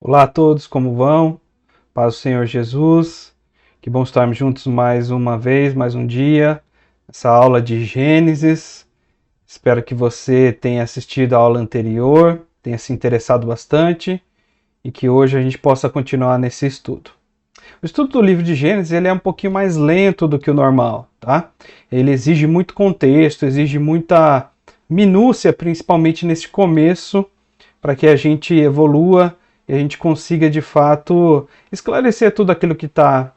Olá a todos, como vão? Paz do Senhor Jesus. Que bom estarmos juntos mais uma vez, mais um dia, essa aula de Gênesis. Espero que você tenha assistido a aula anterior, tenha se interessado bastante e que hoje a gente possa continuar nesse estudo. O estudo do livro de Gênesis ele é um pouquinho mais lento do que o normal, tá? Ele exige muito contexto, exige muita minúcia, principalmente nesse começo, para que a gente evolua e a gente consiga de fato esclarecer tudo aquilo que está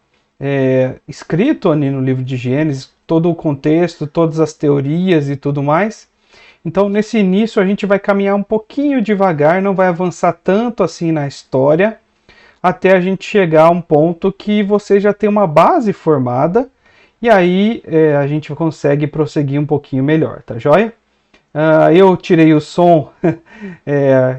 escrito ali no livro de Gênesis, todo o contexto, todas as teorias e tudo mais. Então, nesse início, a gente vai caminhar um pouquinho devagar, não vai avançar tanto assim na história, até a gente chegar a um ponto que você já tem uma base formada, e aí a gente consegue prosseguir um pouquinho melhor, tá joia? Eu tirei o som,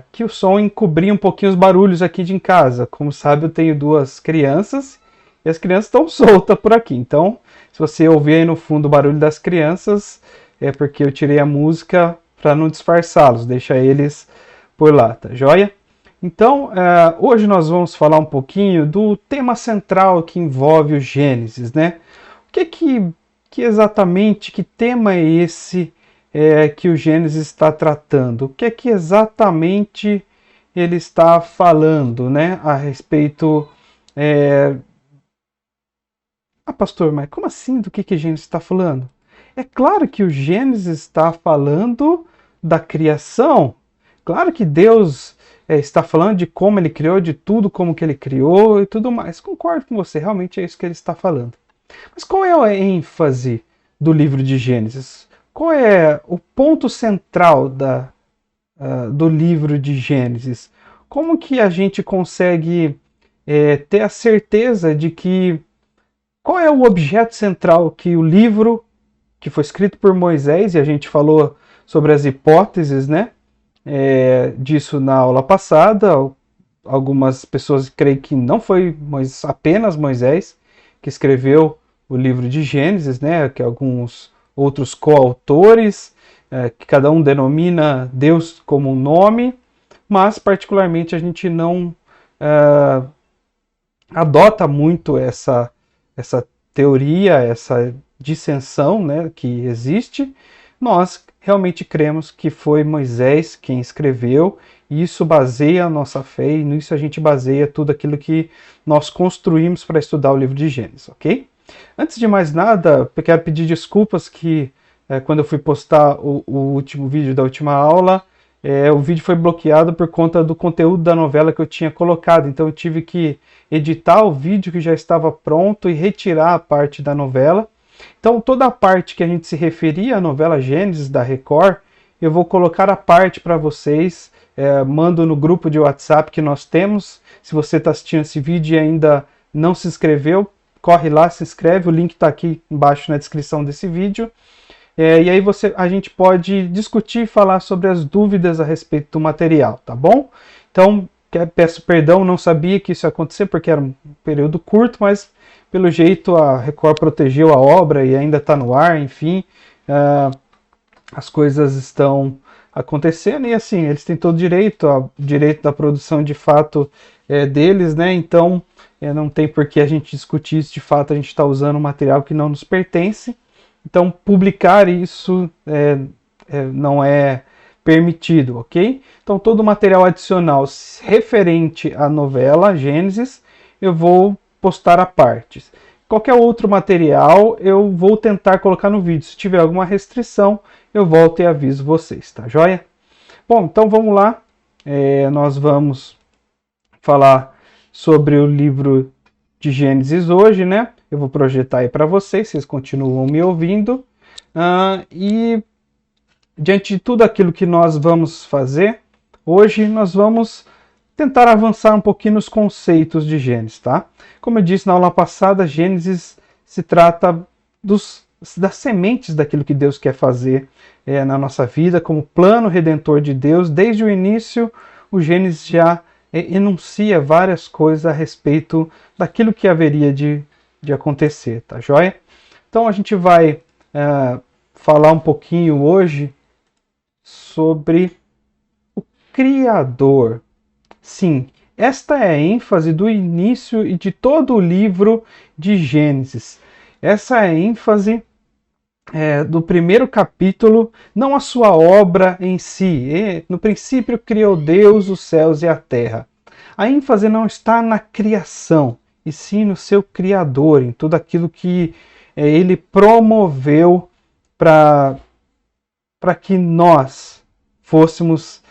que o som encobria um pouquinho os barulhos aqui de em casa. Como sabe, eu tenho duas crianças e as crianças estão soltas por aqui. Então, se você ouvir aí no fundo o barulho das crianças, é porque eu tirei a música para não disfarçá-los, deixa eles por lá, tá joia? Então, hoje nós vamos falar um pouquinho do tema central que envolve o Gênesis, né? O que exatamente, que tema é esse que o Gênesis está tratando? O que exatamente ele está falando, né, a respeito... pastor, mas como assim do que Gênesis está falando? É claro que o Gênesis está falando da criação. Claro que Deus está falando de como ele criou, de tudo como que ele criou e tudo mais. Concordo com você, realmente é isso que ele está falando. Mas qual é a ênfase do livro de Gênesis? Qual é o ponto central do livro de Gênesis? Como que a gente consegue ter a certeza de que qual é o objeto central que o livro, que foi escrito por Moisés, e a gente falou sobre as hipóteses, né, disso na aula passada. Algumas pessoas creem que não foi apenas Moisés que escreveu o livro de Gênesis, né, que alguns outros coautores, que cada um denomina Deus como um nome, mas particularmente a gente não adota muito essa teoria, essa dissensão, né, que existe. Nós realmente cremos que foi Moisés quem escreveu, e isso baseia a nossa fé, e nisso a gente baseia tudo aquilo que nós construímos para estudar o livro de Gênesis, ok? Antes de mais nada, eu quero pedir desculpas que quando eu fui postar o último vídeo da última aula, o vídeo foi bloqueado por conta do conteúdo da novela que eu tinha colocado, então eu tive que editar o vídeo que já estava pronto e retirar a parte da novela. Então toda a parte que a gente se referia à novela Gênesis da Record, eu vou colocar a parte para vocês, mando no grupo de WhatsApp que nós temos. Se você está assistindo esse vídeo e ainda não se inscreveu, corre lá, se inscreve, o link está aqui embaixo na descrição desse vídeo. E aí a gente pode discutir e falar sobre as dúvidas a respeito do material, tá bom? Então, peço perdão, não sabia que isso ia acontecer porque era um período curto, mas pelo jeito a Record protegeu a obra e ainda está no ar, enfim, as coisas estão acontecendo e assim, eles têm todo o direito da produção de fato deles, né? Então, não tem por que a gente discutir isso, de fato a gente está usando um material que não nos pertence. Então, publicar isso não é permitido, ok? Então, todo o material adicional referente à novela Gênesis, eu vou postar à parte. Qualquer outro material, eu vou tentar colocar no vídeo. Se tiver alguma restrição, eu volto e aviso vocês, tá joia? Bom, então vamos lá. Nós vamos falar sobre o livro de Gênesis hoje, né? Eu vou projetar aí para vocês continuam me ouvindo. E diante de tudo aquilo que nós vamos fazer, hoje nós vamos tentar avançar um pouquinho nos conceitos de Gênesis, tá? Como eu disse na aula passada, Gênesis se trata das sementes daquilo que Deus quer fazer na nossa vida, como plano redentor de Deus. Desde o início, o Gênesis já enuncia várias coisas a respeito daquilo que haveria de acontecer, tá joia? Então a gente vai falar um pouquinho hoje sobre o Criador. Sim, esta é a ênfase do início e de todo o livro de Gênesis. Essa é a ênfase do primeiro capítulo, não a sua obra em si. No princípio criou Deus os céus e a terra. A ênfase não está na criação, e sim no seu Criador, em tudo aquilo que ele promoveu para que nós fôssemos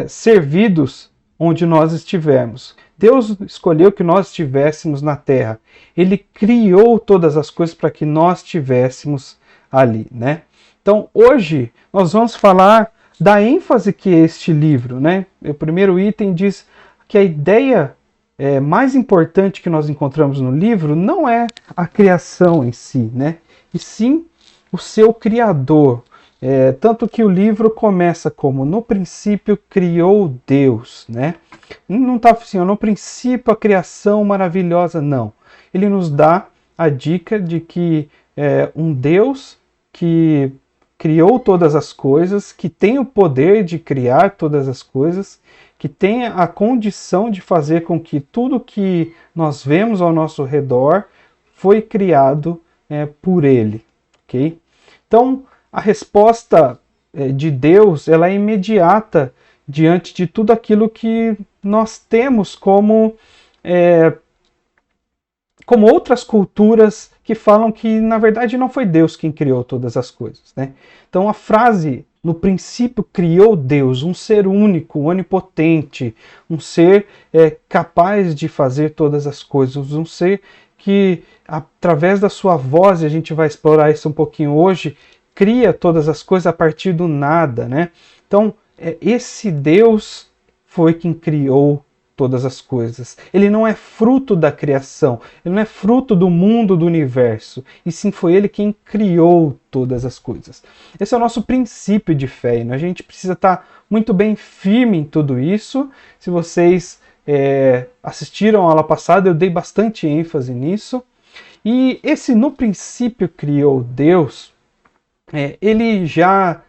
servidos onde nós estivermos. Deus escolheu que nós estivéssemos na terra. Ele criou todas as coisas para que nós estivéssemos ali, né? Então, hoje, nós vamos falar da ênfase que é este livro, né? O primeiro item diz que a ideia mais importante que nós encontramos no livro não é a criação em si, né? E sim o seu Criador. Tanto que o livro começa como no princípio criou Deus, né? Não está assim, no princípio a criação maravilhosa, não. Ele nos dá a dica de que um Deus que criou todas as coisas, que tem o poder de criar todas as coisas, que tem a condição de fazer com que tudo que nós vemos ao nosso redor foi criado por Ele, ok? Então, a resposta de Deus ela é imediata diante de tudo aquilo que nós temos como outras culturas que falam que, na verdade, não foi Deus quem criou todas as coisas, né? Então, a frase, no princípio criou Deus, um ser único, onipotente, um ser capaz de fazer todas as coisas, um ser que, através da sua voz, e a gente vai explorar isso um pouquinho hoje, cria todas as coisas a partir do nada, né? Então, esse Deus foi quem criou todas as coisas. Ele não é fruto da criação, ele não é fruto do mundo, do universo, e sim foi ele quem criou todas as coisas. Esse é o nosso princípio de fé, né? A gente precisa estar muito bem firme em tudo isso. Se vocês assistiram a aula passada, eu dei bastante ênfase nisso. E esse no princípio criou Deus, ele já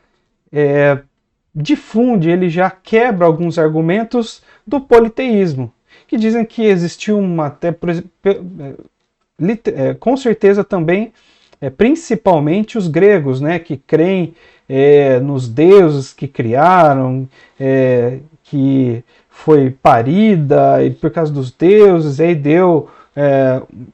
difunde, ele já quebra alguns argumentos do politeísmo, que dizem que existiu com certeza também, principalmente os gregos, né, que creem nos deuses que criaram, que foi parida, e por causa dos deuses, aí deu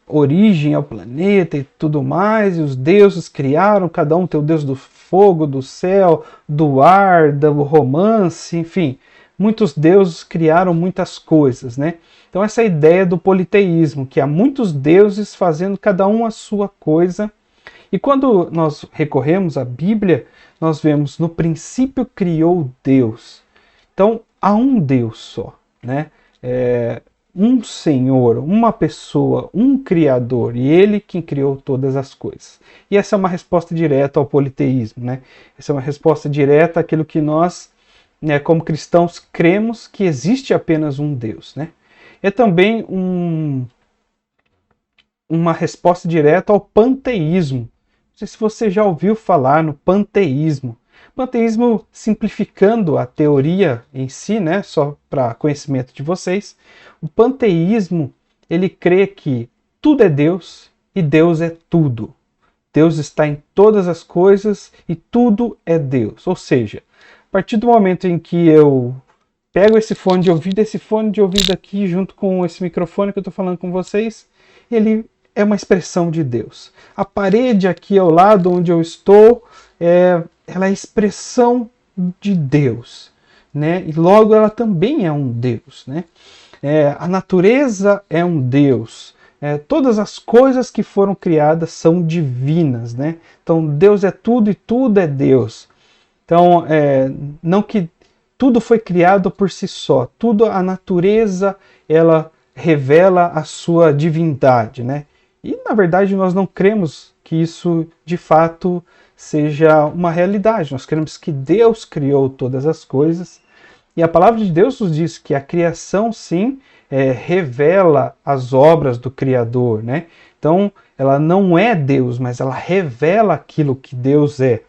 origem ao planeta e tudo mais, e os deuses criaram, cada um tem o deus do fogo, do céu, do ar, do romance, enfim, muitos deuses criaram muitas coisas, né? Então essa ideia do politeísmo, que há muitos deuses fazendo cada um a sua coisa, e quando nós recorremos à Bíblia, nós vemos no princípio criou Deus. Então há um Deus só, né? Um Senhor, uma pessoa, um Criador, e Ele quem criou todas as coisas. E essa é uma resposta direta ao politeísmo, né? Essa é uma resposta direta àquilo que nós, como cristãos, cremos que existe apenas um Deus, né? É também uma resposta direta ao panteísmo. Não sei se você já ouviu falar no panteísmo. Panteísmo, simplificando a teoria em si, né, só para conhecimento de vocês, o panteísmo, ele crê que tudo é Deus e Deus é tudo. Deus está em todas as coisas e tudo é Deus. Ou seja, a partir do momento em que eu pego esse fone de ouvido aqui junto com esse microfone que eu estou falando com vocês, ele é uma expressão de Deus. A parede aqui ao lado onde eu estou, ela é expressão de Deus, né? E logo ela também é um Deus, né? A natureza é um Deus. Todas as coisas que foram criadas são divinas, né? Então Deus é tudo e tudo é Deus. Então, não que tudo foi criado por si só. Tudo, a natureza, ela revela a sua divindade, né? E, na verdade, nós não cremos que isso, de fato, seja uma realidade. Nós cremos que Deus criou todas as coisas. E a palavra de Deus nos diz que a criação, sim, revela as obras do Criador, né? Então, ela não é Deus, mas ela revela aquilo que Deus é.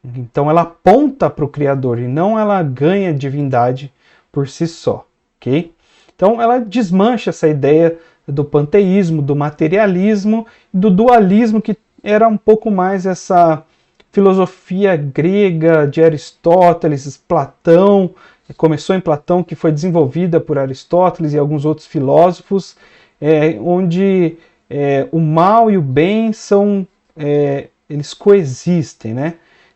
Então, ela aponta para o Criador e não ela ganha divindade por si só, ok? Então ela desmancha essa ideia do panteísmo, do materialismo, do dualismo, que era um pouco mais essa filosofia grega de Aristóteles, Platão, começou em Platão, que foi desenvolvida por Aristóteles e alguns outros filósofos, onde o mal e o bem eles coexistem, né?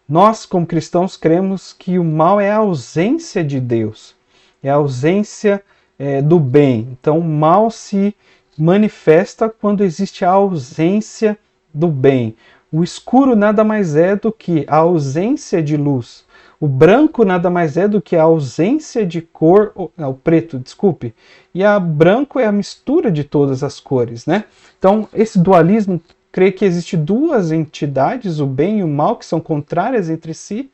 Nós, como cristãos, cremos que o mal é a ausência de Deus, é a ausência do bem. Então, o mal se manifesta quando existe a ausência do bem. O escuro nada mais é do que a ausência de luz. O branco nada mais é do que a ausência de cor, o preto, desculpe. E a branco é a mistura de todas as cores, né? Então, esse dualismo crê que existe duas entidades, o bem e o mal, que são contrárias entre si,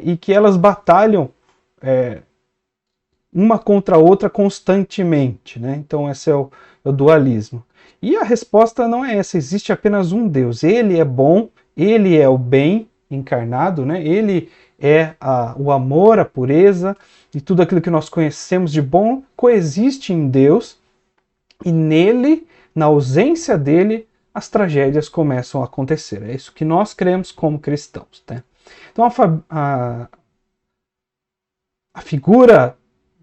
e que elas batalham uma contra a outra constantemente, né? Então esse é o dualismo. E a resposta não é essa, existe apenas um Deus. Ele é bom, ele é o bem encarnado, né? Ele é o amor, a pureza, e tudo aquilo que nós conhecemos de bom coexiste em Deus, e nele, na ausência dele, as tragédias começam a acontecer. É isso que nós cremos como cristãos, né? Então a figura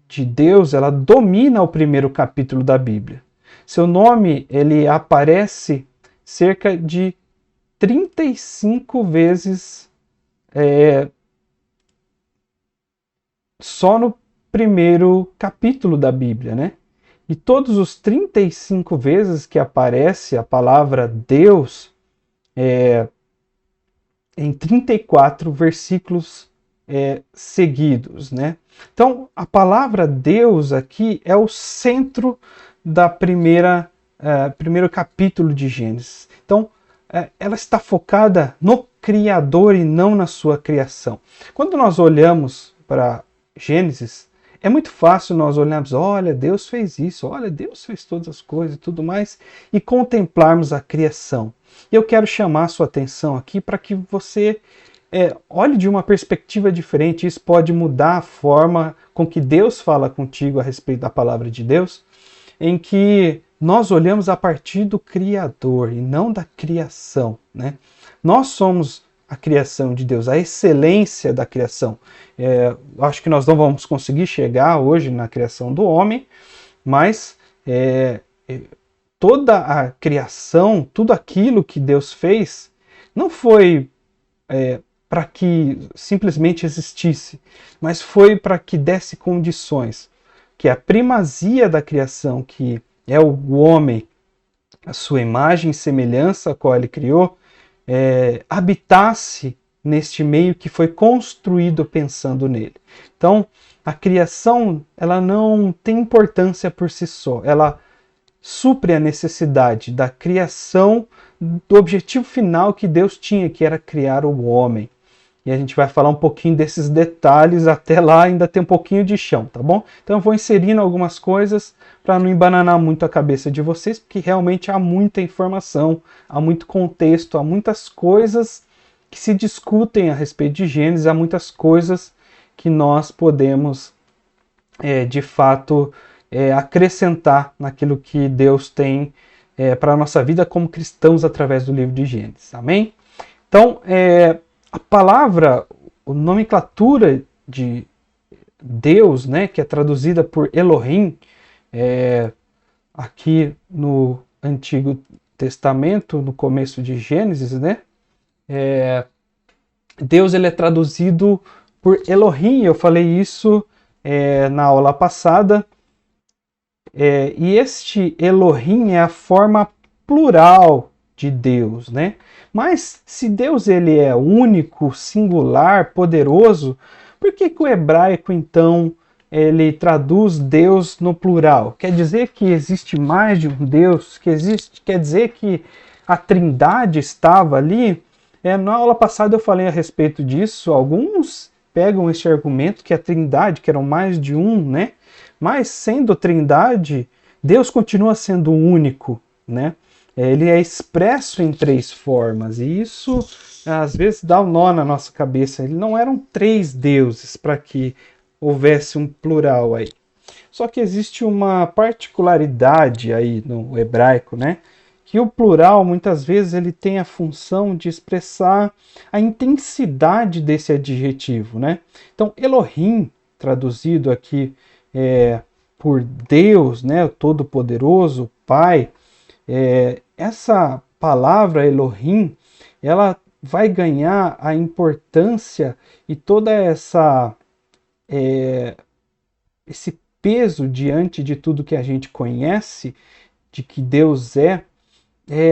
de Deus, ela domina o primeiro capítulo da Bíblia. Seu nome, ele aparece cerca de 35 vezes só no primeiro capítulo da Bíblia, né? E todos os 35 vezes que aparece a palavra Deus, em 34 versículos seguidos, né? Então, a palavra Deus aqui é o centro da primeiro capítulo de Gênesis. Então, ela está focada no Criador e não na sua criação. Quando nós olhamos para Gênesis, é muito fácil nós olharmos, olha, Deus fez isso, olha, Deus fez todas as coisas e tudo mais, e contemplarmos a criação. E eu quero chamar a sua atenção aqui para que você olhe de uma perspectiva diferente. Isso pode mudar a forma com que Deus fala contigo a respeito da palavra de Deus, em que nós olhamos a partir do Criador e não da criação, né? Nós somos a criação de Deus, a excelência da criação. Acho que nós não vamos conseguir chegar hoje na criação do homem, mas toda a criação, tudo aquilo que Deus fez, não foi para que simplesmente existisse, mas foi para que desse condições, que a primazia da criação, que é o homem, a sua imagem e semelhança, a qual ele criou, habitasse neste meio que foi construído pensando nele. Então, a criação, ela não tem importância por si só, ela supre a necessidade da criação do objetivo final que Deus tinha, que era criar o homem. E a gente vai falar um pouquinho desses detalhes, até lá ainda tem um pouquinho de chão, tá bom? Então eu vou inserindo algumas coisas para não embananar muito a cabeça de vocês, porque realmente há muita informação, há muito contexto, há muitas coisas que se discutem a respeito de Gênesis, há muitas coisas que nós podemos, de fato, acrescentar naquilo que Deus tem para a nossa vida como cristãos através do livro de Gênesis. Amém? Então, a palavra, a nomenclatura de Deus, né, que é traduzida por Elohim, aqui no Antigo Testamento, no começo de Gênesis, né, Deus ele é traduzido por Elohim, eu falei isso na aula passada, e este Elohim é a forma plural de Deus, né? Mas se Deus ele é único, singular, poderoso, por que o hebraico então ele traduz Deus no plural? Quer dizer que existe mais de um Deus? Quer dizer que a Trindade estava ali? Na aula passada eu falei a respeito disso. Alguns pegam este argumento que a Trindade, que eram mais de um, né? Mas sendo Trindade, Deus continua sendo único, né? Ele é expresso em três formas, e isso às vezes dá um nó na nossa cabeça. Ele não eram três deuses para que houvesse um plural aí. Só que existe uma particularidade aí no hebraico, né? Que o plural, muitas vezes, ele tem a função de expressar a intensidade desse adjetivo, né? Então, Elohim, traduzido aqui por Deus, né? O Todo-Poderoso, Pai, essa palavra Elohim, ela vai ganhar a importância e toda esse peso diante de tudo que a gente conhece, de que Deus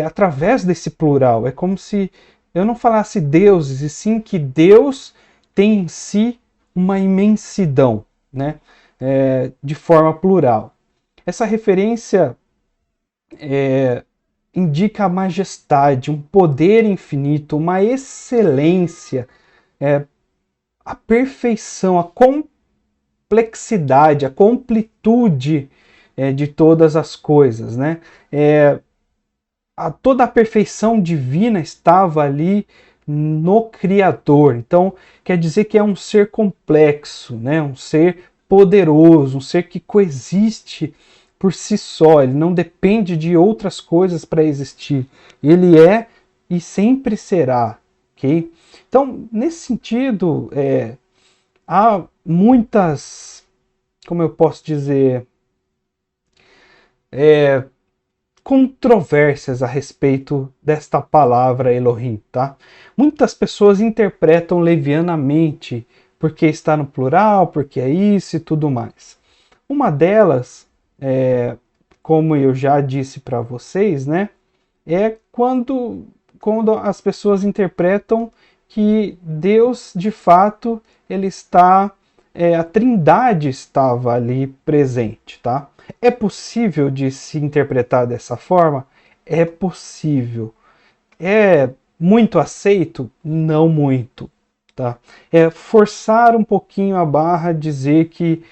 através desse plural. É como se eu não falasse deuses, e sim que Deus tem em si uma imensidão, né? De forma plural. Essa referência indica a majestade, um poder infinito, uma excelência, a perfeição, a complexidade, a completude de todas as coisas, né? Toda a perfeição divina estava ali no Criador. Então, quer dizer que é um ser complexo, né? Um ser poderoso, um ser que coexiste por si só, ele não depende de outras coisas para existir. Ele é e sempre será, ok? Então, nesse sentido, há muitas, como eu posso dizer, controvérsias a respeito desta palavra Elohim, tá? Muitas pessoas interpretam levianamente porque está no plural, porque é isso e tudo mais. Uma delas, como eu já disse para vocês, né, é quando as pessoas interpretam que Deus, de fato, ele está, a Trindade estava ali presente, tá? É possível de se interpretar dessa forma? É possível. É muito aceito? Não muito, tá? É forçar um pouquinho a barra, dizer que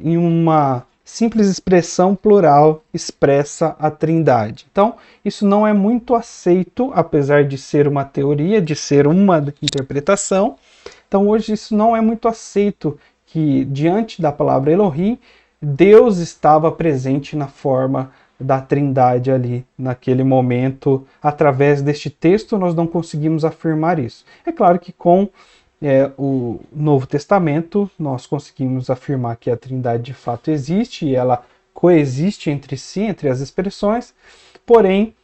em uma simples expressão plural expressa a Trindade. Então, isso não é muito aceito, apesar de ser uma teoria, de ser uma interpretação. Então, hoje isso não é muito aceito, que diante da palavra Elohim, Deus estava presente na forma da Trindade ali, naquele momento. Através deste texto, nós não conseguimos afirmar isso. É claro que com o Novo Testamento, nós conseguimos afirmar que a Trindade de fato existe e ela coexiste entre si, entre as expressões, porém,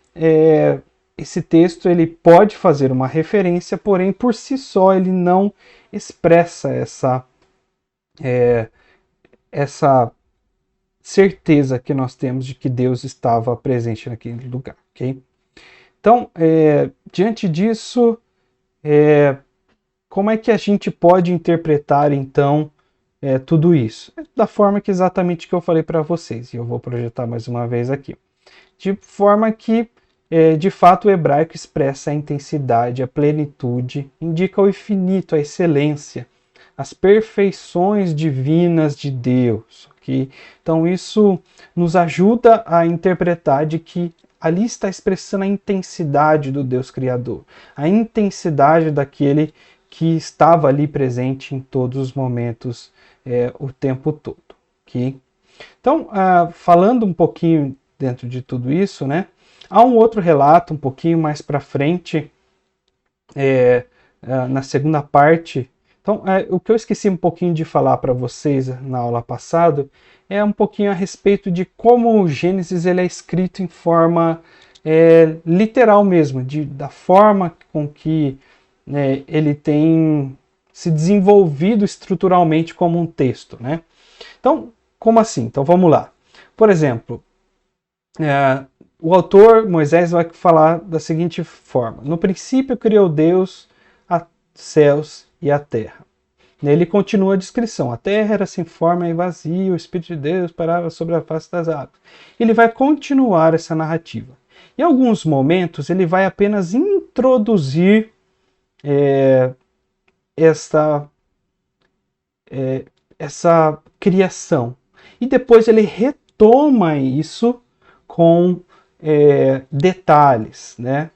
esse texto ele pode fazer uma referência, porém, por si só, ele não expressa essa certeza que nós temos de que Deus estava presente naquele lugar, ok? Então, diante disso, como é que a gente pode interpretar, então, tudo isso? Da forma que exatamente que eu falei para vocês, e eu vou projetar mais uma vez aqui. De forma que, de fato, o hebraico expressa a intensidade, a plenitude, indica o infinito, a excelência, as perfeições divinas de Deus. Okay? Então, isso nos ajuda a interpretar de que ali está expressando a intensidade do Deus Criador, a intensidade daquele que estava ali presente em todos os momentos, o tempo todo. Okay? Então, falando um pouquinho dentro de tudo isso, né, há um outro relato um pouquinho mais para frente, na segunda parte. Então, o que eu esqueci um pouquinho de falar para vocês na aula passada é um pouquinho a respeito de como o Gênesis ele é escrito em forma literal mesmo, da forma com que ele tem se desenvolvido estruturalmente como um texto, né? Então, como assim? Então, vamos lá. Por exemplo, o autor Moisés vai falar da seguinte forma: no princípio criou Deus os céus e a terra. Ele continua a descrição: a terra era sem forma e vazia, o Espírito de Deus parava sobre a face das águas. Ele vai continuar essa narrativa. Em alguns momentos, ele vai apenas introduzir essa criação. E depois ele retoma isso com detalhes, né?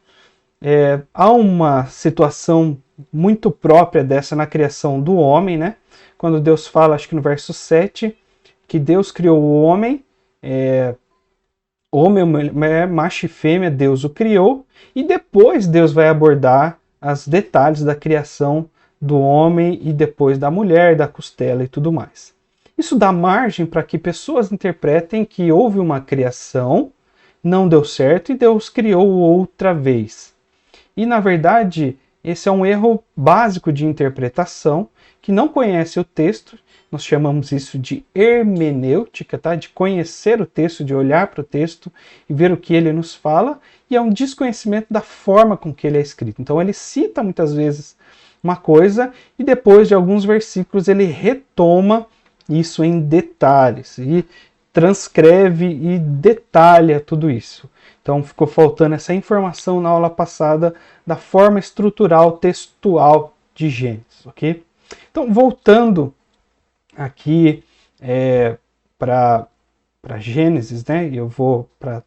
Há uma situação muito própria dessa na criação do homem, né? Quando Deus fala, acho que no verso 7, que Deus criou o homem, homem, mulher, macho e fêmea, Deus o criou, e depois Deus vai abordar os detalhes da criação do homem e depois da mulher, da costela e tudo mais. Isso dá margem para que pessoas interpretem que houve uma criação, não deu certo e Deus criou outra vez. E na verdade, esse é um erro básico de interpretação, que não conhece o texto. Nós chamamos isso de hermenêutica, tá? De conhecer o texto, de olhar para o texto e ver o que ele nos fala, e é um desconhecimento da forma com que ele é escrito. Então ele cita muitas vezes uma coisa e depois de alguns versículos ele retoma isso em detalhes e transcreve e detalha tudo isso. Então ficou faltando essa informação na aula passada da forma estrutural textual de Gênesis, ok? Então voltando aqui para Gênesis, né? E eu vou para a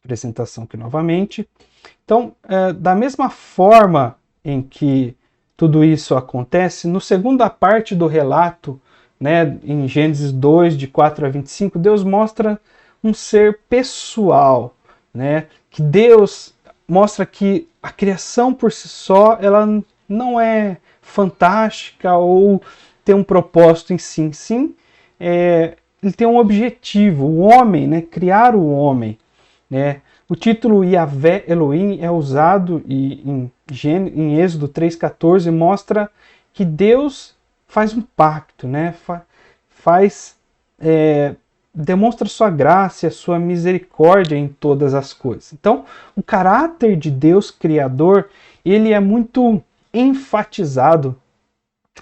apresentação aqui novamente. Então, da mesma forma em que tudo isso acontece, no segunda parte do relato, né, em Gênesis 2, de 4 a 25, Deus mostra um ser pessoal, né? Que Deus mostra que a criação por si só, ela não é fantástica ou tem um propósito em si. Sim, ele tem um objetivo, o homem, né? Criar o homem, né? O título Yahvé Elohim é usado em Êxodo 3,14, mostra que Deus faz um pacto, né? Demonstra sua graça e a sua misericórdia em todas as coisas. Então, o caráter de Deus Criador, ele é muito enfatizado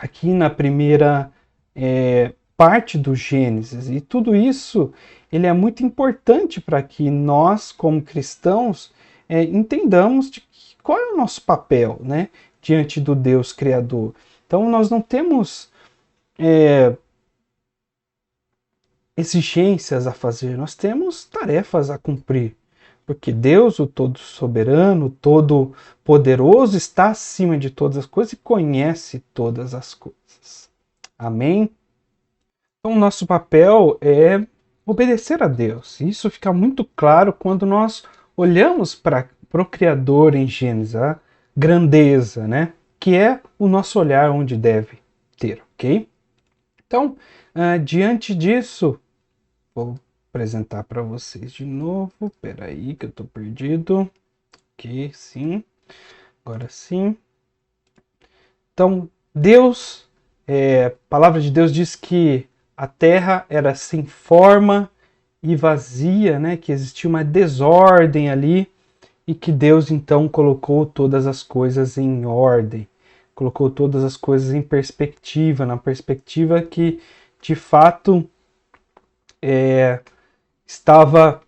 aqui na primeira parte do Gênesis. E tudo isso ele é muito importante para que nós, como cristãos, entendamos qual é o nosso papel, né, diante do Deus Criador. Então, nós não temos exigências a fazer, nós temos tarefas a cumprir. Porque Deus, o Todo-Soberano, Todo-Poderoso, está acima de todas as coisas e conhece todas as coisas. Amém? Então, o nosso papel é obedecer a Deus. Isso fica muito claro quando nós olhamos para o Criador em Gênesis, a grandeza, né? Que é o nosso olhar onde deve ter, ok? Então, diante disso, vou apresentar para vocês de novo. Peraí que eu estou perdido. Ok, sim. Agora sim. Então, Deus, a palavra de Deus diz que a terra era sem forma e vazia, né? Que existia uma desordem ali e que Deus então colocou todas as coisas em ordem, colocou todas as coisas em perspectiva, na perspectiva que de fato estava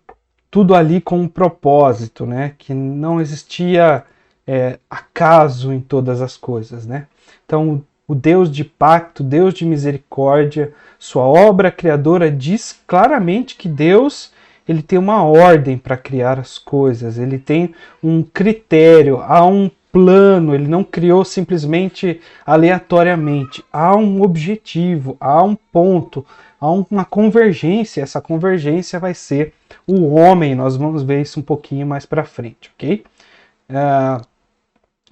tudo ali com um propósito, né? Que não existia acaso em todas as coisas, né? Então, o Deus de pacto, Deus de misericórdia, sua obra criadora diz claramente que Deus ele tem uma ordem para criar as coisas, ele tem um critério, há um plano, ele não criou simplesmente aleatoriamente, há um objetivo, há um ponto, há uma convergência, essa convergência vai ser o homem, nós vamos ver isso um pouquinho mais para frente, ok?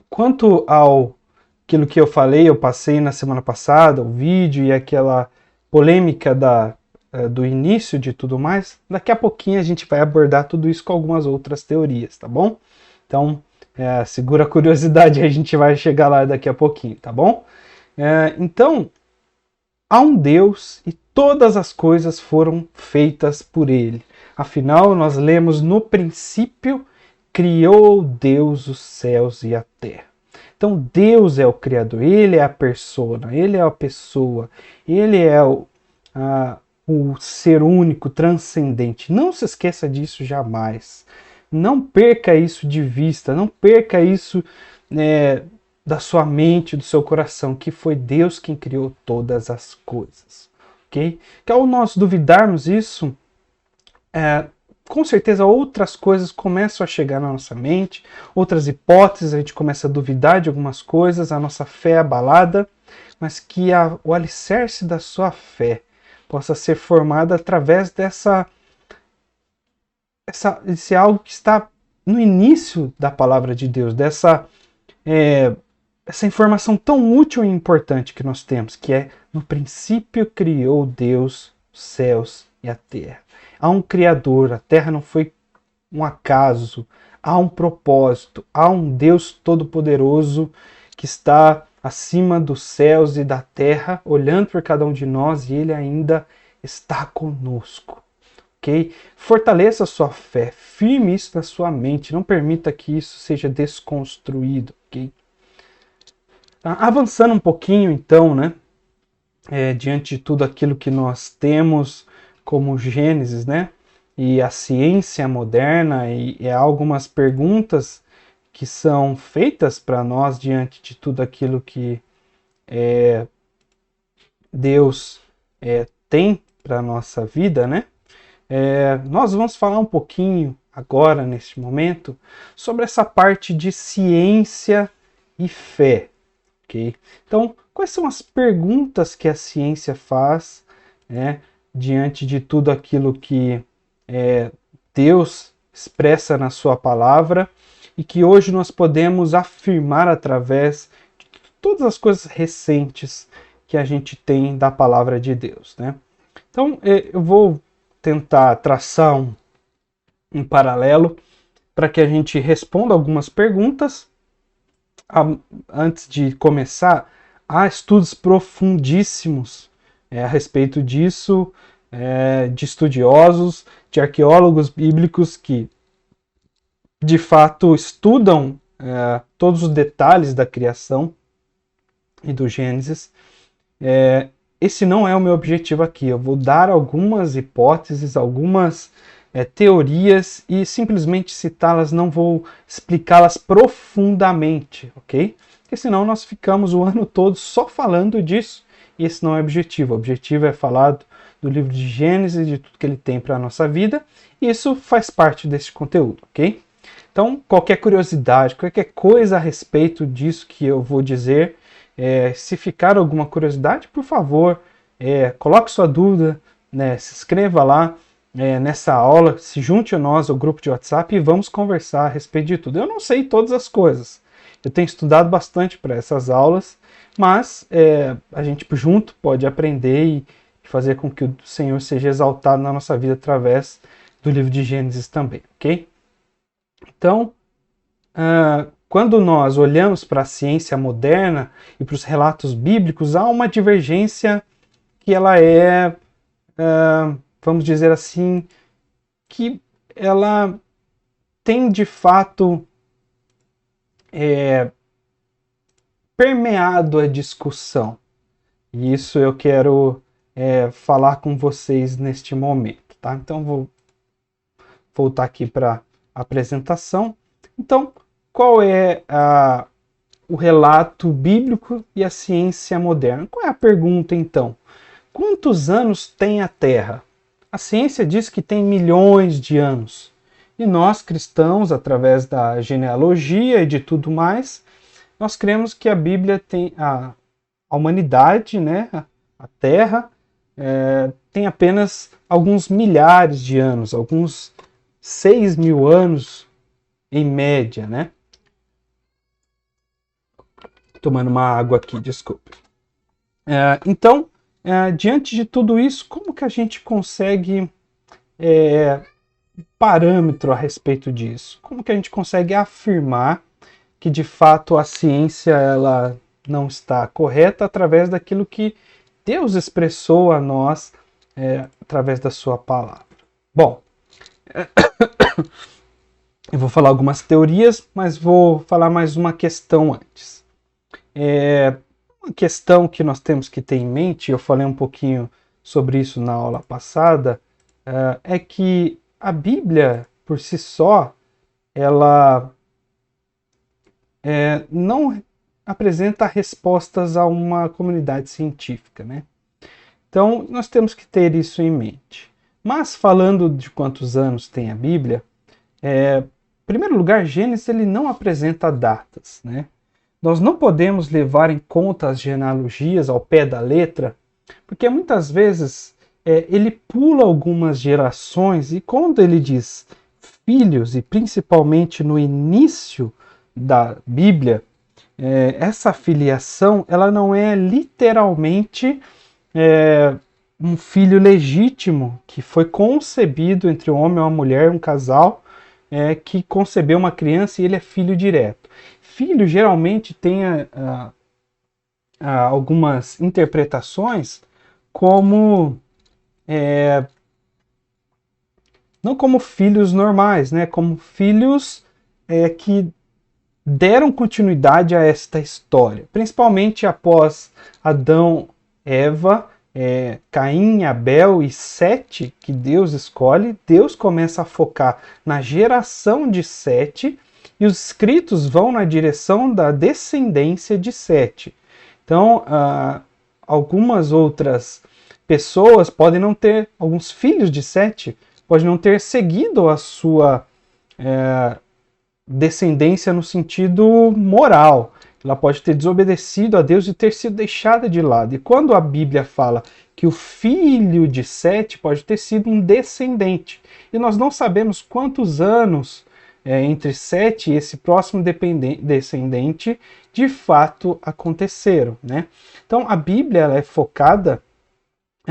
Quanto ao aquilo que eu falei, eu passei na semana passada, o vídeo e aquela polêmica do início de tudo mais, daqui a pouquinho a gente vai abordar tudo isso com algumas outras teorias, tá bom? Então, segura a curiosidade, a gente vai chegar lá daqui a pouquinho, tá bom? Então, há um Deus e todas as coisas foram feitas por Ele. Afinal, nós lemos no princípio, criou Deus os céus e a terra. Então Deus é o Criador, Ele é a persona, Ele é a pessoa, Ele é o ser único, transcendente. Não se esqueça disso jamais. Não perca isso de vista, não perca isso da sua mente, do seu coração, que foi Deus quem criou todas as coisas. Ok? Que ao nós duvidarmos isso, com certeza outras coisas começam a chegar na nossa mente, outras hipóteses, a gente começa a duvidar de algumas coisas, a nossa fé é abalada, mas que o alicerce da sua fé, possa ser formada através desse algo que está no início da palavra de Deus, essa informação tão útil e importante que nós temos, que é: no princípio criou Deus os céus e a terra. Há um Criador, a terra não foi um acaso, há um propósito, há um Deus todo-poderoso que está acima dos céus e da terra, olhando por cada um de nós, e Ele ainda está conosco. Okay? Fortaleça a sua fé, firme isso na sua mente, não permita que isso seja desconstruído. Okay? Avançando um pouquinho, então, né? Diante de tudo aquilo que nós temos como Gênesis, né? E a ciência moderna, e há algumas perguntas que são feitas para nós diante de tudo aquilo que Deus tem para a nossa vida, né? Nós vamos falar um pouquinho agora, neste momento, sobre essa parte de ciência e fé. Okay? Então, quais são as perguntas que a ciência faz, né, diante de tudo aquilo que Deus expressa na sua palavra e que hoje nós podemos afirmar através de todas as coisas recentes que a gente tem da palavra de Deus, né? Então, eu vou tentar traçar um paralelo para que a gente responda algumas perguntas. Antes de começar, há estudos profundíssimos a respeito disso, de estudiosos, de arqueólogos bíblicos que, de fato, estudam todos os detalhes da criação e do Gênesis. Esse não é o meu objetivo aqui. Eu vou dar algumas hipóteses, algumas teorias e simplesmente citá-las, não vou explicá-las profundamente, ok? Porque senão nós ficamos o ano todo só falando disso e esse não é o objetivo. O objetivo é falar do livro de Gênesis, de tudo que ele tem para a nossa vida, e isso faz parte desse conteúdo, ok? Então, qualquer curiosidade, qualquer coisa a respeito disso que eu vou dizer, se ficar alguma curiosidade, por favor, coloque sua dúvida, né, se inscreva lá nessa aula, se junte a nós, ao grupo de WhatsApp, e vamos conversar a respeito de tudo. Eu não sei todas as coisas, eu tenho estudado bastante para essas aulas, mas a gente junto pode aprender e fazer com que o Senhor seja exaltado na nossa vida através do livro de Gênesis também, ok? Então, quando nós olhamos para a ciência moderna e para os relatos bíblicos, há uma divergência que ela vamos dizer assim, que ela tem de fato permeado a discussão. E isso eu quero falar com vocês neste momento, tá? Então vou voltar aqui para a apresentação. Então, qual é o relato bíblico e a ciência moderna? Qual é a pergunta, então? Quantos anos tem a Terra? A ciência diz que tem milhões de anos. E nós, cristãos, através da genealogia e de tudo mais, nós cremos que a Bíblia tem a humanidade, né, a Terra, tem apenas alguns milhares de anos, alguns 6.000 anos em média, né? Tomando uma água aqui, desculpe. Então, diante de tudo isso, como que a gente consegue parâmetro a respeito disso? Como que a gente consegue afirmar que de fato a ciência ela não está correta através daquilo que Deus expressou a nós através da sua palavra? Bom, eu vou falar algumas teorias, mas vou falar mais uma questão antes. Uma questão que nós temos que ter em mente, eu falei um pouquinho sobre isso na aula passada, é que a Bíblia, por si só, ela não apresenta respostas a uma comunidade científica, né? Então, nós temos que ter isso em mente. Mas, falando de quantos anos tem a Bíblia, em primeiro lugar, Gênesis ele não apresenta datas, né? Nós não podemos levar em conta as genealogias ao pé da letra, porque muitas vezes ele pula algumas gerações, e quando ele diz filhos, e principalmente no início da Bíblia, essa filiação ela não é literalmente um filho legítimo que foi concebido entre um homem e uma mulher, um casal, que concebeu uma criança e ele é filho direto. Filho geralmente tem algumas interpretações como não como filhos normais, né? Como filhos que deram continuidade a esta história, principalmente após Adão, Eva, Caim, Abel e Sete, que Deus escolhe. Deus começa a focar na geração de Sete e os escritos vão na direção da descendência de Sete. Então, algumas outras pessoas podem não ter, alguns filhos de Sete podem não ter seguido a sua descendência no sentido moral. Ela pode ter desobedecido a Deus e ter sido deixada de lado. E quando a Bíblia fala que o filho de Sete pode ter sido um descendente, e nós não sabemos quantos anos entre Sete e esse próximo descendente de fato aconteceram, né? Então a Bíblia ela é focada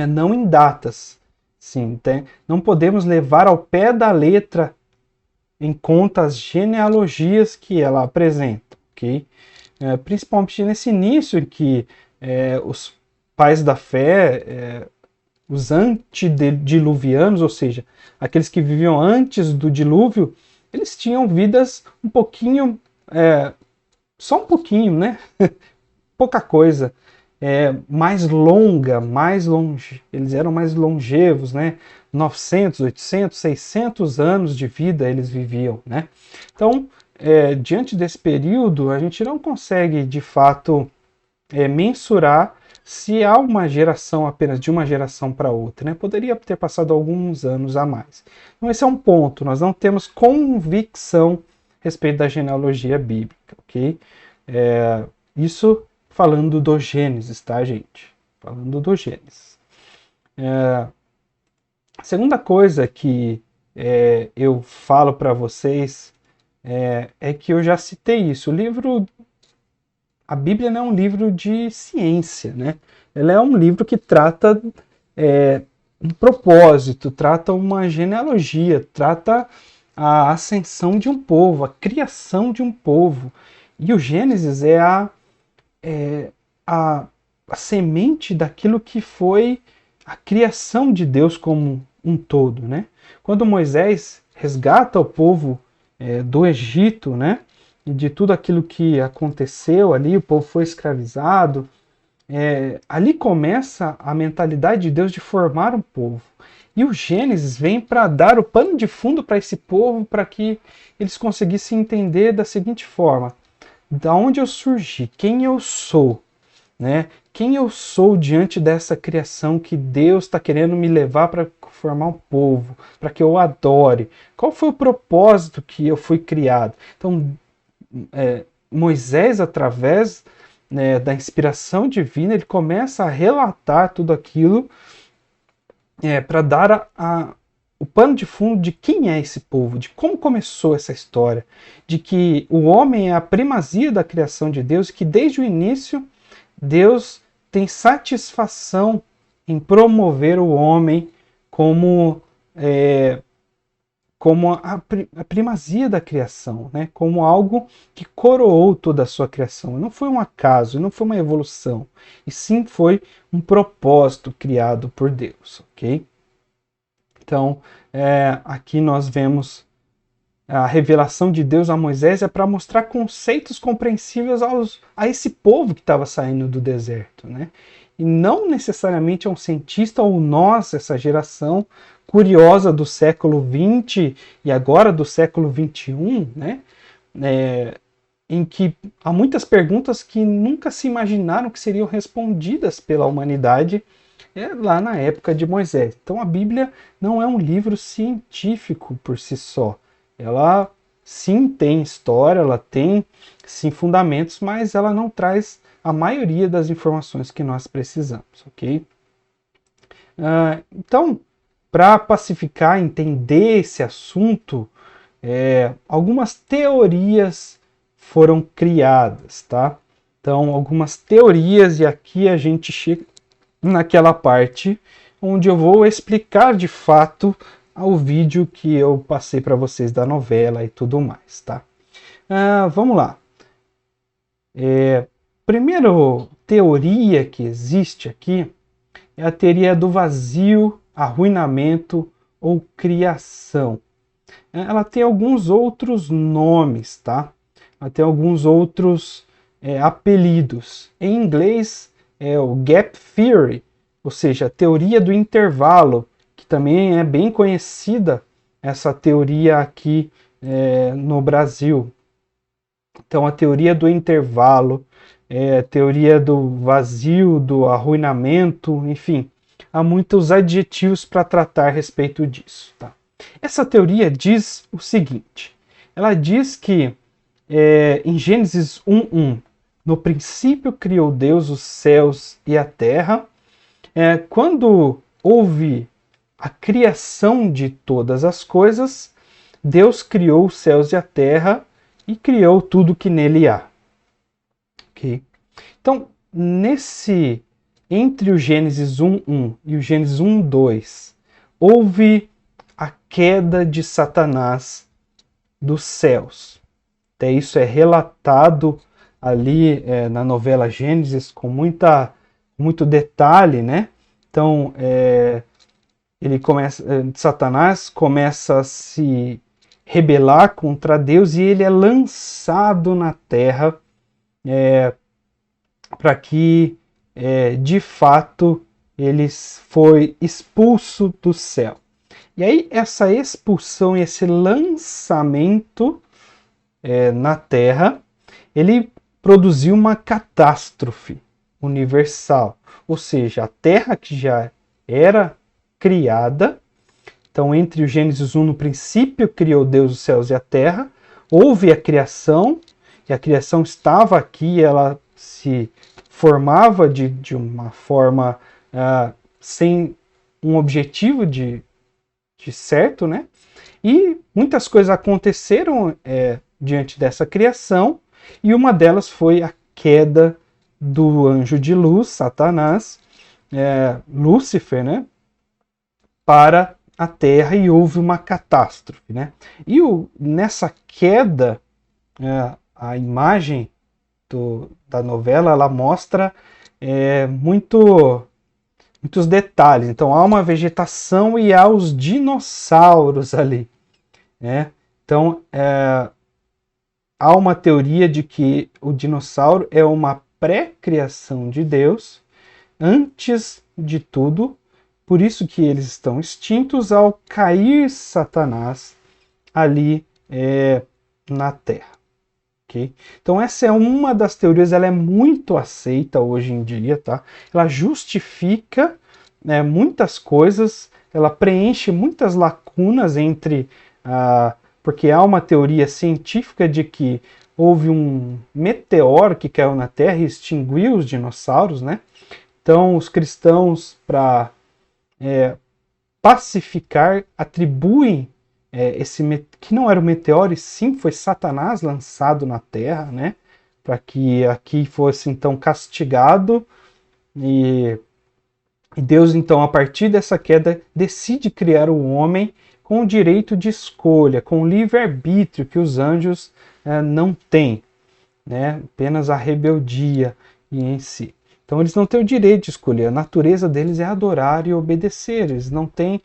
não em datas, sim, não podemos levar ao pé da letra em conta as genealogias que ela apresenta, ok? Principalmente nesse início em que os pais da fé, os antediluvianos, ou seja, aqueles que viviam antes do dilúvio, eles tinham vidas um pouquinho, só um pouquinho, né? Pouca coisa, mais longa, eles eram mais longevos, né? 900, 800, 600 anos de vida eles viviam, né? Então, diante desse período, a gente não consegue, de fato, mensurar se há uma geração apenas de uma geração para outra, né? Poderia ter passado alguns anos a mais. Então, esse é um ponto, nós não temos convicção a respeito da genealogia bíblica, ok? Isso falando do Gênesis, tá, gente? Falando do Gênesis. A segunda coisa que eu falo para vocês é que eu já citei isso. A Bíblia não é um livro de ciência, né? Ela é um livro que trata um propósito, trata uma genealogia, trata a ascensão de um povo, a criação de um povo. E o Gênesis é a semente daquilo que foi a criação de Deus como um todo, né? Quando Moisés resgata o povo do Egito, né? E de tudo aquilo que aconteceu ali, o povo foi escravizado, ali começa a mentalidade de Deus de formar um povo. E o Gênesis vem para dar o pano de fundo para esse povo, para que eles conseguissem entender da seguinte forma: da onde eu surgi, quem eu sou, né? Quem eu sou diante dessa criação que Deus está querendo me levar para formar um povo, para que eu o adore. Qual foi o propósito que eu fui criado? Então, Moisés, através da inspiração divina, ele começa a relatar tudo aquilo para dar o pano de fundo de quem é esse povo, de como começou essa história, de que o homem é a primazia da criação de Deus, e que desde o início Deus tem satisfação em promover o homem como a primazia da criação, né? Como algo que coroou toda a sua criação. Não foi um acaso, não foi uma evolução, e sim foi um propósito criado por Deus, ok? Então, aqui nós vemos a revelação de Deus a Moisés para mostrar conceitos compreensíveis a esse povo que estava saindo do deserto, né? E não necessariamente a um cientista ou nós, essa geração curiosa do século XX e agora do século XXI, né? Em que há muitas perguntas que nunca se imaginaram que seriam respondidas pela humanidade lá na época de Moisés. Então a Bíblia não é um livro científico por si só. Ela sim tem história, ela tem sim fundamentos, mas ela não traz a maioria das informações que nós precisamos, ok? Então, para pacificar, entender esse assunto, algumas teorias foram criadas, tá? Então, algumas teorias, e aqui a gente chega naquela parte onde eu vou explicar de fato o vídeo que eu passei para vocês da novela e tudo mais, tá? Vamos lá. Primeira teoria que existe aqui é a teoria do vazio, arruinamento ou criação. Ela tem alguns outros nomes, tá? Ela tem alguns outros apelidos. Em inglês é o Gap Theory, ou seja, a teoria do intervalo, que também é bem conhecida, essa teoria aqui no Brasil. Então, a teoria do intervalo, a teoria do vazio, do arruinamento, enfim, há muitos adjetivos para tratar a respeito disso. Tá? Essa teoria diz o seguinte: ela diz que em Gênesis 1:1, no princípio criou Deus os céus e a terra. Quando houve a criação de todas as coisas, Deus criou os céus e a terra e criou tudo que nele há. Okay? Então, entre o Gênesis 1:1 e o Gênesis 1:2, houve a queda de Satanás dos céus. Até isso é relatado ali na novela Gênesis com muito detalhe, né? Então, Satanás começa a se rebelar contra Deus e ele é lançado na terra para que, de fato, ele foi expulso do céu. E aí, essa expulsão, esse lançamento na terra, ele produziu uma catástrofe universal. Ou seja, a terra que já era criada. Então, entre o Gênesis 1, no princípio criou Deus os céus e a terra, houve a criação, e a criação estava aqui, ela se formava de uma forma sem um objetivo de certo, né? E muitas coisas aconteceram diante dessa criação, e uma delas foi a queda do anjo de luz, Satanás, Lúcifer, né? Para a Terra, e houve uma catástrofe, né? E nessa queda, a imagem da novela, ela mostra muitos detalhes. Então há uma vegetação e há os dinossauros ali, né? Então há uma teoria de que o dinossauro é uma pré-criação de Deus, antes de tudo. Por isso que eles estão extintos ao cair Satanás ali na Terra. Okay? Então essa é uma das teorias, ela é muito aceita hoje em dia, tá? Ela justifica muitas coisas, ela preenche muitas lacunas porque há uma teoria científica de que houve um meteoro que caiu na Terra e extinguiu os dinossauros, né? Então os cristãos, para pacificar, atribuem que não era um meteoro, e sim foi Satanás lançado na Terra, né? Para que aqui fosse então castigado, e Deus então, a partir dessa queda, decide criar o homem com o direito de escolha, com o livre-arbítrio que os anjos não têm, né? Apenas a rebeldia em si. Então eles não têm o direito de escolher, a natureza deles é adorar e obedecer, eles não têm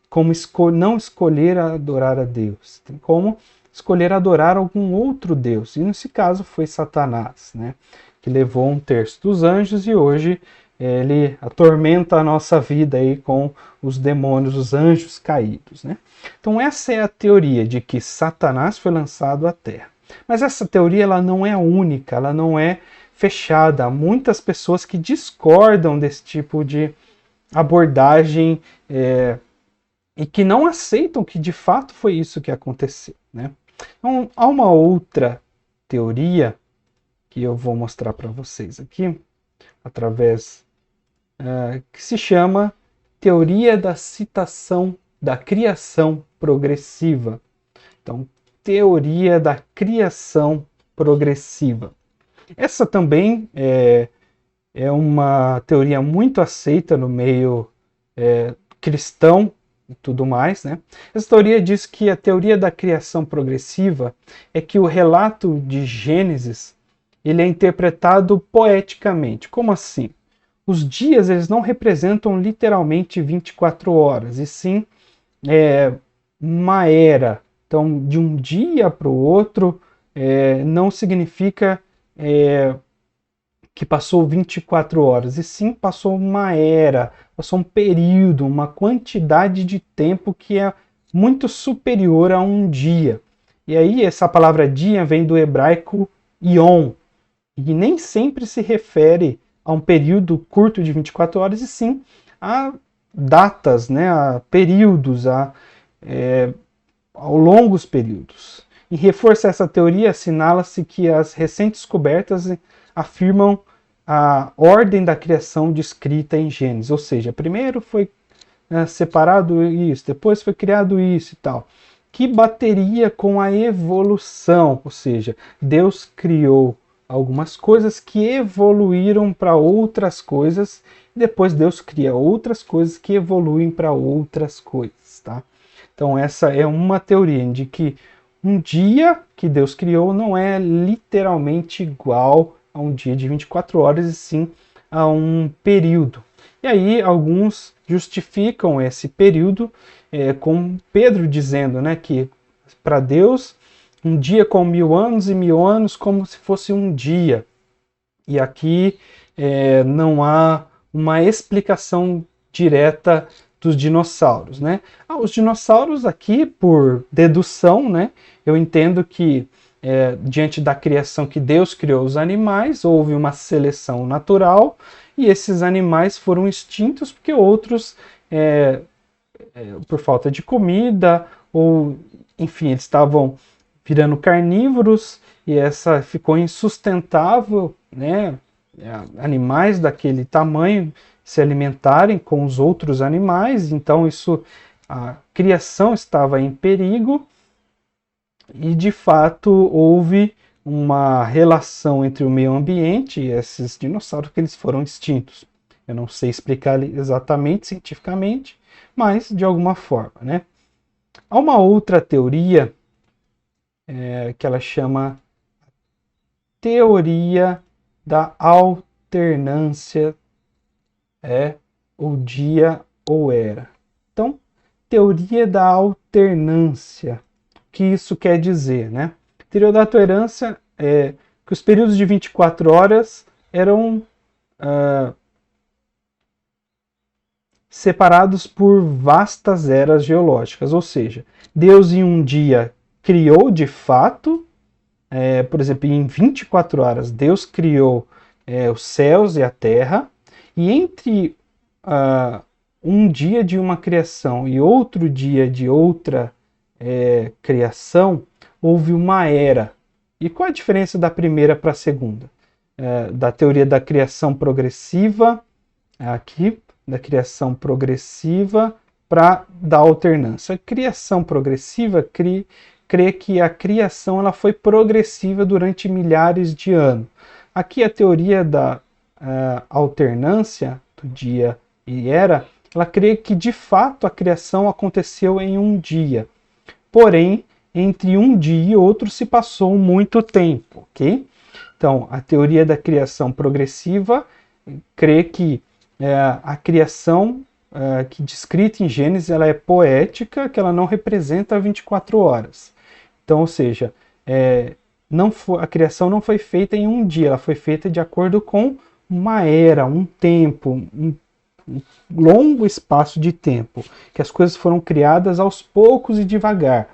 como não escolher adorar a Deus, tem como escolher adorar algum outro Deus, e nesse caso foi Satanás, né? Que levou 1/3 dos anjos, e hoje ele atormenta a nossa vida aí com os demônios, os anjos caídos, né? Então essa é a teoria de que Satanás foi lançado à Terra. Mas essa teoria, ela não é única, ela não é fechada. Há muitas pessoas que discordam desse tipo de abordagem e que não aceitam que de fato foi isso que aconteceu, né? Então, há uma outra teoria que eu vou mostrar para vocês aqui, através que se chama teoria da citação da criação progressiva. Então, teoria da criação progressiva. Essa também é uma teoria muito aceita no meio cristão e tudo mais, né? Essa teoria diz que a teoria da criação progressiva é que o relato de Gênesis ele é interpretado poeticamente. Como assim? Os dias eles não representam literalmente 24 horas, e sim uma era. Então, de um dia para o outro, não significa que passou 24 horas, e sim passou uma era, passou um período, uma quantidade de tempo que é muito superior a um dia. E aí essa palavra dia vem do hebraico yom, e nem sempre se refere a um período curto de 24 horas, e sim a datas, né, a períodos, a longos períodos. Em reforçar essa teoria, assinala-se que as recentes descobertas afirmam a ordem da criação descrita em Gênesis, ou seja, primeiro foi separado isso, depois foi criado isso e tal, que bateria com a evolução, ou seja, Deus criou algumas coisas que evoluíram para outras coisas, e depois Deus cria outras coisas que evoluem para outras coisas, tá? Então essa é uma teoria de que um dia que Deus criou não é literalmente igual a um dia de 24 horas, e sim a um período. E aí alguns justificam esse período com Pedro dizendo, né, que para Deus um dia com 1000 anos e 1000 anos como se fosse um dia. E aqui não há uma explicação direta dos dinossauros, né? Os dinossauros aqui, por dedução, né? Eu entendo que diante da criação que Deus criou os animais, houve uma seleção natural e esses animais foram extintos porque outros, por falta de comida, ou enfim, eles estavam virando carnívoros e essa ficou insustentável, né? Animais daquele tamanho se alimentarem com os outros animais, então isso, a criação estava em perigo e de fato houve uma relação entre o meio ambiente e esses dinossauros que eles foram extintos. Eu não sei explicar exatamente cientificamente, mas de alguma forma, né? Há uma outra teoria que ela chama teoria da alternância, ou dia ou era. Então, teoria da alternância. O que isso quer dizer, né? Teoria da alternância é que os períodos de 24 horas eram separados por vastas eras geológicas, ou seja, Deus em um dia criou de fato, por exemplo, em 24 horas Deus criou os céus e a terra, e entre um dia de uma criação e outro dia de outra criação, houve uma era. E qual a diferença da primeira para a segunda? Da teoria da criação progressiva, aqui, da criação progressiva para da alternância. A criação progressiva crê que a criação ela foi progressiva durante milhares de anos. Aqui a teoria da alternância do dia e era, ela crê que de fato a criação aconteceu em um dia. Porém, entre um dia e outro se passou muito tempo, ok? Então, a teoria da criação progressiva crê que a criação que descrita em Gênesis ela é poética, que ela não representa 24 horas. Então, ou seja, a criação não foi feita em um dia, ela foi feita de acordo com uma era, um tempo, um longo espaço de tempo, que as coisas foram criadas aos poucos e devagar.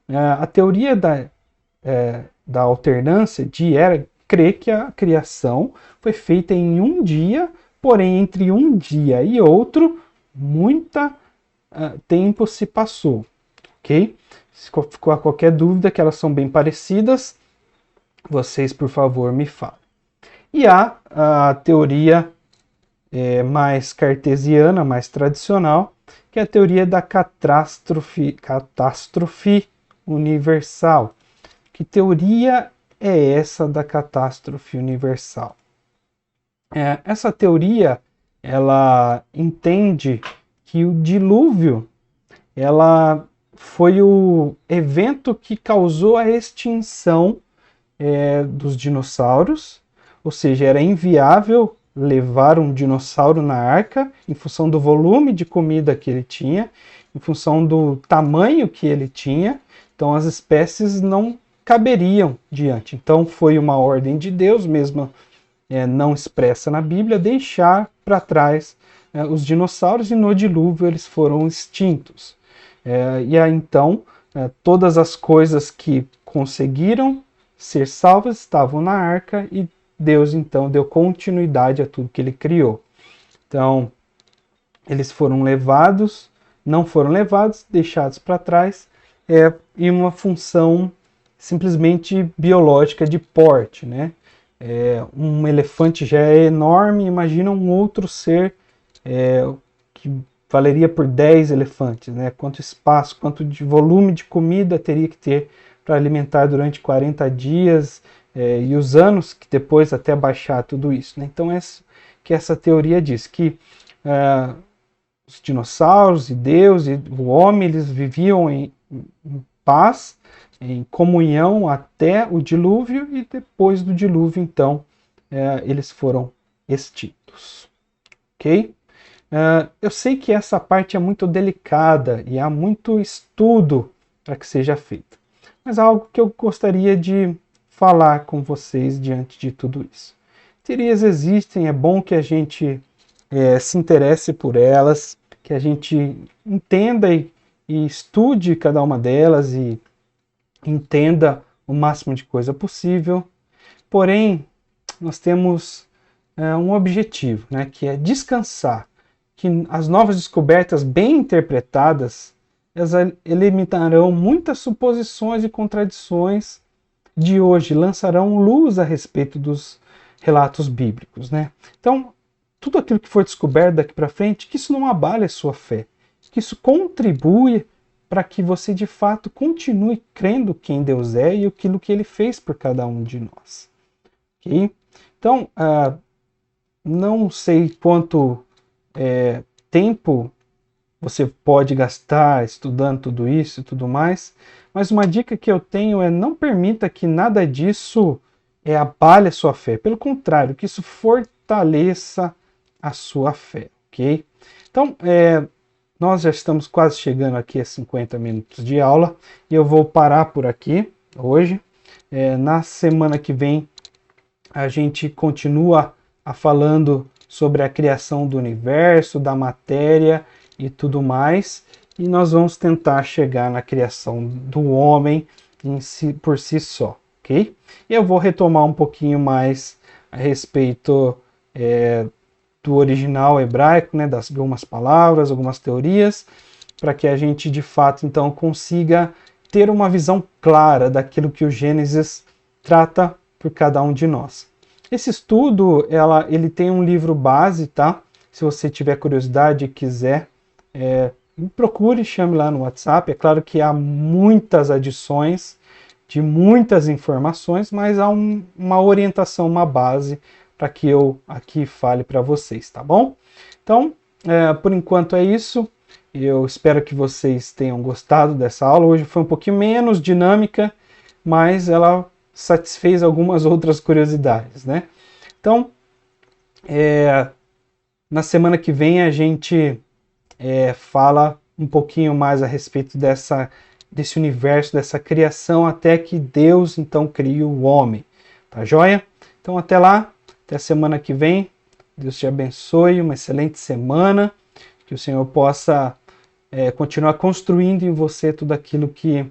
A teoria da alternância de era crê que a criação foi feita em um dia, porém entre um dia e outro, muito tempo se passou, ok? Se ficou qualquer dúvida que elas são bem parecidas, vocês, por favor, me falem. E há a teoria mais cartesiana, mais tradicional, que é a teoria da catástrofe universal. Que teoria é essa da catástrofe universal? Essa teoria, ela entende que o dilúvio, ela foi o evento que causou a extinção dos dinossauros, ou seja, era inviável levar um dinossauro na arca em função do volume de comida que ele tinha, em função do tamanho que ele tinha, então as espécies não caberiam diante. Então foi uma ordem de Deus, mesmo não expressa na Bíblia, deixar para trás os dinossauros, e no dilúvio eles foram extintos. E aí então todas as coisas que conseguiram ser salvas estavam na arca, e Deus então deu continuidade a tudo que ele criou. Então eles foram levados, não foram levados, deixados para trás, em uma função simplesmente biológica de porte, né? Um elefante já é enorme, imagina um outro ser que valeria por 10 elefantes, né? Quanto espaço, quanto de volume de comida teria que ter para alimentar durante 40 dias, e os anos que depois até baixar tudo isso, né? Então essa teoria diz que os dinossauros e Deus e o homem, eles viviam em paz, em comunhão até o dilúvio, e depois do dilúvio, então, eles foram extintos. Ok? Eu sei que essa parte é muito delicada e há muito estudo para que seja feito, mas há algo que eu gostaria de falar com vocês diante de tudo isso. Teorias existem, é bom que a gente se interesse por elas, que a gente entenda e estude cada uma delas e entenda o máximo de coisa possível. Porém, nós temos um objetivo, né, que é descansar, que as novas descobertas bem interpretadas, elas eliminarão muitas suposições e contradições de hoje, lançarão luz a respeito dos relatos bíblicos, né? Então, tudo aquilo que for descoberto daqui para frente, que isso não abale a sua fé, que isso contribui para que você de fato continue crendo quem Deus é e aquilo que Ele fez por cada um de nós. Okay? Então, não sei quanto tempo você pode gastar estudando tudo isso e tudo mais, mas uma dica que eu tenho é: não permita que nada disso abale a sua fé. Pelo contrário, que isso fortaleça a sua fé, ok? Então, nós já estamos quase chegando aqui a 50 minutos de aula, e eu vou parar por aqui hoje. Na semana que vem, a gente continua falando sobre a criação do universo, da matéria e tudo mais, e nós vamos tentar chegar na criação do homem por si só, ok? E eu vou retomar um pouquinho mais a respeito do original hebraico, né, das algumas palavras, algumas teorias, para que a gente de fato então consiga ter uma visão clara daquilo que o Gênesis trata por cada um de nós. Esse estudo, ele tem um livro base, tá? Se você tiver curiosidade e quiser, procure, chame lá no WhatsApp. É claro que há muitas adições de muitas informações, mas há uma orientação, uma base para que eu aqui fale para vocês, tá bom? Então, por enquanto é isso. Eu espero que vocês tenham gostado dessa aula. Hoje foi um pouquinho menos dinâmica, mas ela satisfez algumas outras curiosidades, né? Então, na semana que vem a gente fala um pouquinho mais a respeito desse universo, dessa criação, até que Deus então cria o homem, tá joia? Então até lá, até a semana que vem. Deus te abençoe, uma excelente semana, que o Senhor possa continuar construindo em você tudo aquilo que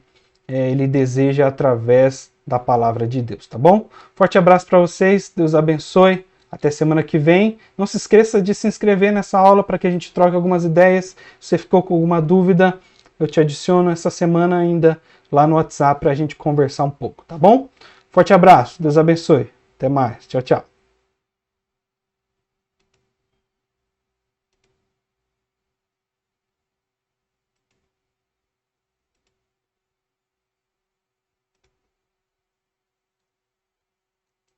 Ele deseja através da palavra de Deus, tá bom? Forte abraço para vocês, Deus abençoe, até semana que vem. Não se esqueça de se inscrever nessa aula para que a gente troque algumas ideias. Se você ficou com alguma dúvida, eu te adiciono essa semana ainda lá no WhatsApp para a gente conversar um pouco, tá bom? Forte abraço, Deus abençoe, até mais, tchau, tchau.